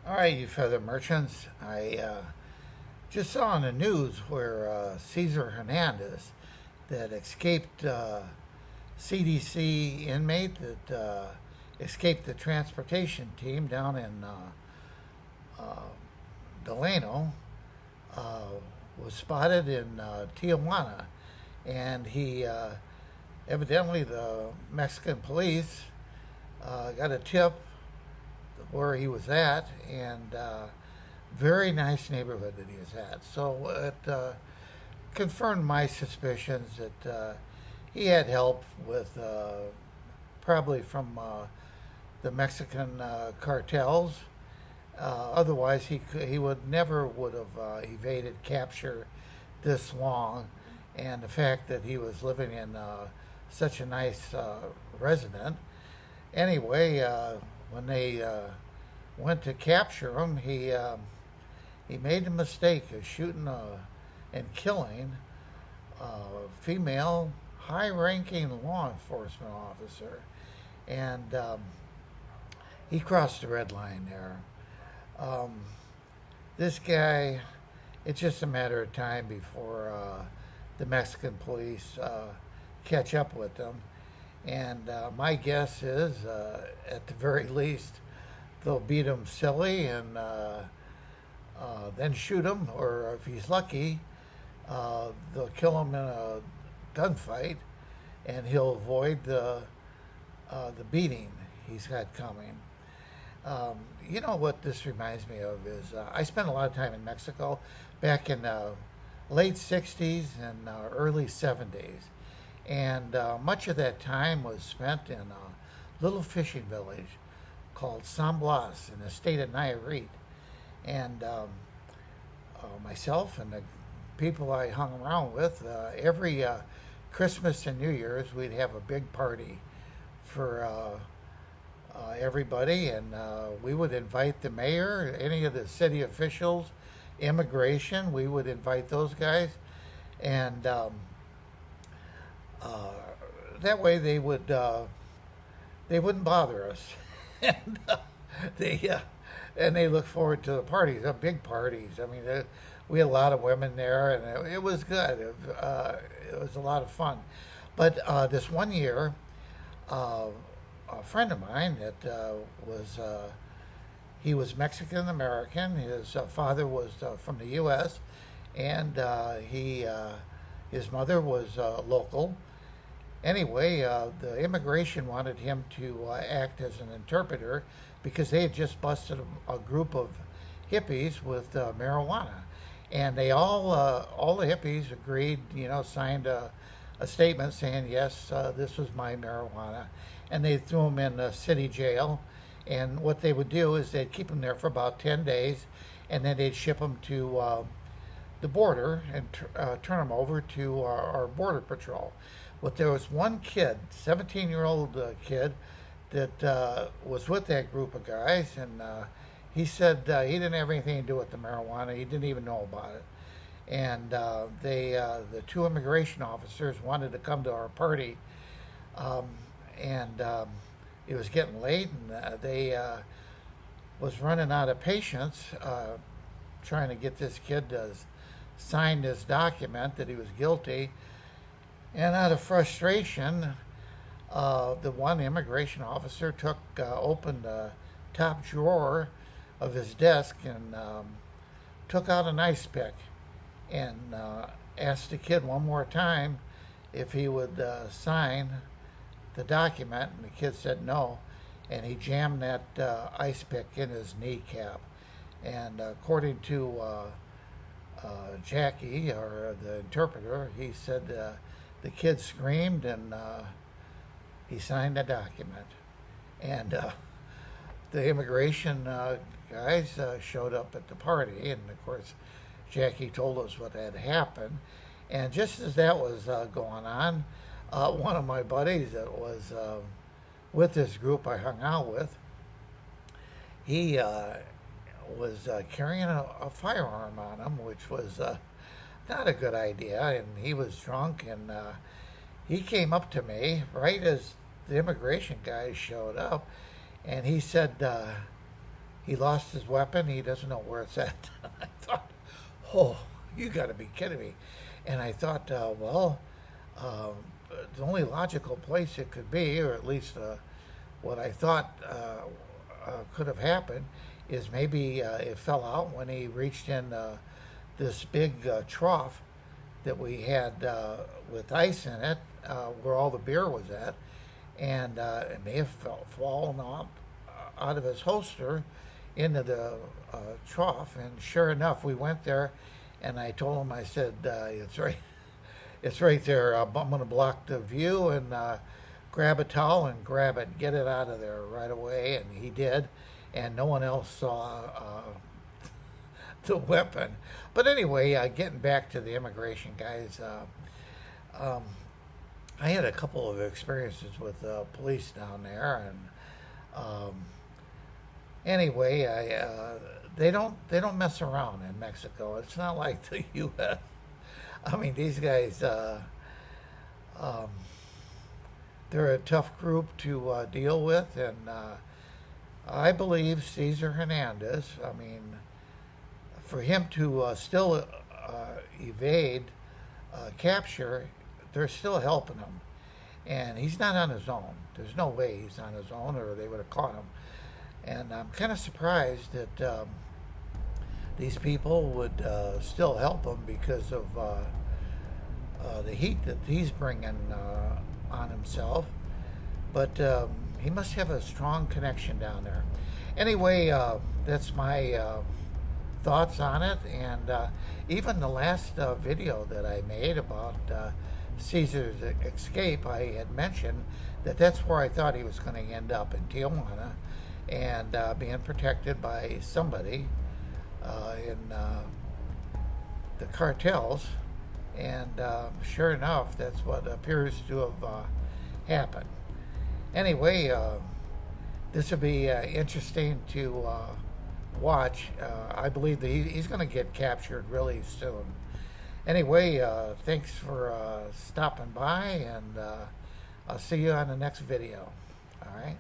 All right, you feather merchants. I just saw on the news where Cesar Hernandez, that escaped CDC inmate that escaped the transportation team down in Delano, uh, was spotted in Tijuana, and he evidently the Mexican police got a tip where he was at, and very nice neighborhood that he was at. So it confirmed my suspicions that he had help with probably from the Mexican cartels. Otherwise, he would never would have evaded capture this long, and the fact that he was living in such a nice resident. Anyway, when they went to capture him, he made the mistake of shooting and killing a female high-ranking law enforcement officer, and he crossed the red line there. Um, this guy, it's just a matter of time before the Mexican police catch up with him. And my guess is, at the very least, they'll beat him silly and then shoot him, or if he's lucky, they'll kill him in a gunfight, and he'll avoid the beating he's got coming. You know what this reminds me of is I spent a lot of time in Mexico back in the late 60s and early 70s. And much of that time was spent in a little fishing village called San Blas in the state of Nayarit. And myself and the people I hung around with, every Christmas and New Year's, we'd have a big party for everybody. And we would invite the mayor, any of the city officials, immigration, we would invite those guys. And that way they wouldn't bother us, and they and they look forward to the parties, the big parties. I mean, we had a lot of women there, and it was good. It was a lot of fun. But this one year, a friend of mine that was he was Mexican American. His father was from the U.S., and his mother was local. Anyway, the immigration wanted him to act as an interpreter because they had just busted a group of hippies with marijuana, and they all the hippies agreed, signed a statement saying yes, this was my marijuana, and they threw him in a city jail. And what they would do is they'd keep him there for about 10 days, and then they'd ship him to the border and turn him over to our border patrol. But there was one kid, 17-year-old kid, that was with that group of guys, and he said he didn't have anything to do with the marijuana. He didn't even know about it. And the two immigration officers wanted to come to our party, and it was getting late, and they was running out of patience, trying to get this kid to sign this document that he was guilty. And out of frustration, the one immigration officer opened the top drawer of his desk and took out an ice pick and asked the kid one more time if he would sign the document, and the kid said no, and he jammed that ice pick in his kneecap. And according to Jackie, or the interpreter, he said the kid screamed, and he signed the document. And the immigration guys showed up at the party, and of course Jackie told us what had happened. And just as that was going on, one of my buddies that was with this group I hung out with, he was carrying a firearm on him, which was not a good idea, and he was drunk, and he came up to me right as the immigration guys showed up, and he said, he lost his weapon. He doesn't know where it's at. I thought, oh, you got to be kidding me. And I thought, um, the only logical place it could be, or at least what I thought could have happened, is maybe it fell out when he reached in this big trough that we had with ice in it, where all the beer was at, and it may have fallen out of his holster into the trough. And sure enough, we went there, and I told him, I said, it's right there. I'm going to block the view and grab a towel and grab it, get it out of there right away. And he did, and no one else saw the weapon. But anyway, getting back to the immigration guys, I had a couple of experiences with police down there, and anyway, they don't mess around in Mexico. It's not like the U.S. I mean, these guys, they're a tough group to deal with, and I believe Cesar Hernandez, I mean, for him to still evade capture, they're still helping him. And he's not on his own. There's no way he's on his own, or they would have caught him. And I'm kind of surprised that these people would still help him because of the heat that he's bringing on himself. But he must have a strong connection down there. Anyway, that's my thoughts on it. And even the last video that I made about Cesar's escape, I had mentioned that that's where I thought he was going to end up, in Tijuana, and being protected by somebody in the cartels. And sure enough, that's what appears to have happened. Anyway, this will be interesting to watch. I believe that he's going to get captured really soon. Anyway, thanks for stopping by, and I'll see you on the next video. All right.